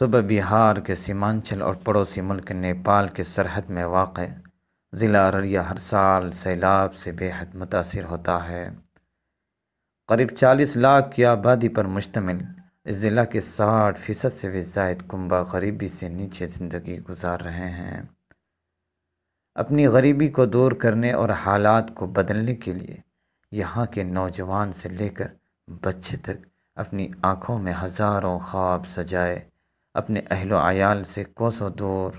صوبہ بہار کے سیمانچل اور پڑوسی ملک نیپال کے سرحد میں واقع ضلع ارریہ ہر سال سیلاب سے بے حد متاثر ہوتا ہے۔ قریب 40 لاکھ کی آبادی پر مشتمل اس ضلع کے 60% سے بھی زائد کنبہ غریبی سے نیچے زندگی گزار رہے ہیں۔ اپنی غریبی کو دور کرنے اور حالات کو بدلنے کے لیے یہاں کے نوجوان سے لے کر بچے تک اپنی آنکھوں میں ہزاروں خواب سجائے اپنے اہل و عیال سے کوسوں دور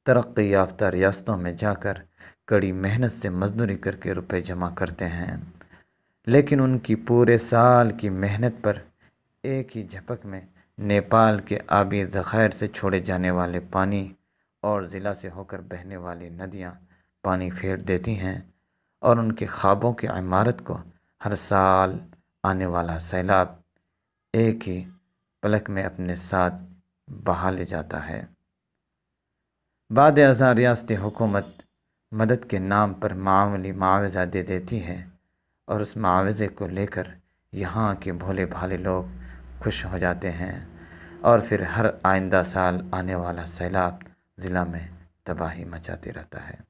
ترقی یافتہ ریاستوں میں جا کر کڑی محنت سے مزدوری کر کے روپے جمع کرتے ہیں، لیکن ان کی پورے سال کی محنت پر ایک ہی جھپک میں نیپال کے آبی ذخائر سے چھوڑے جانے والے پانی اور ضلع سے ہو کر بہنے والی ندیاں پانی پھیر دیتی ہیں اور ان کے خوابوں کی عمارت کو ہر سال آنے والا سیلاب ایک ہی پلک میں اپنے ساتھ بہا لے جاتا ہے۔ بعد ازاں ریاستی حکومت مدد کے نام پر معمولی معاوضہ دے دیتی ہے اور اس معاوضے کو لے کر یہاں کے بھولے بھالے لوگ خوش ہو جاتے ہیں اور پھر ہر آئندہ سال آنے والا سیلاب ضلع میں تباہی مچاتے رہتا ہے۔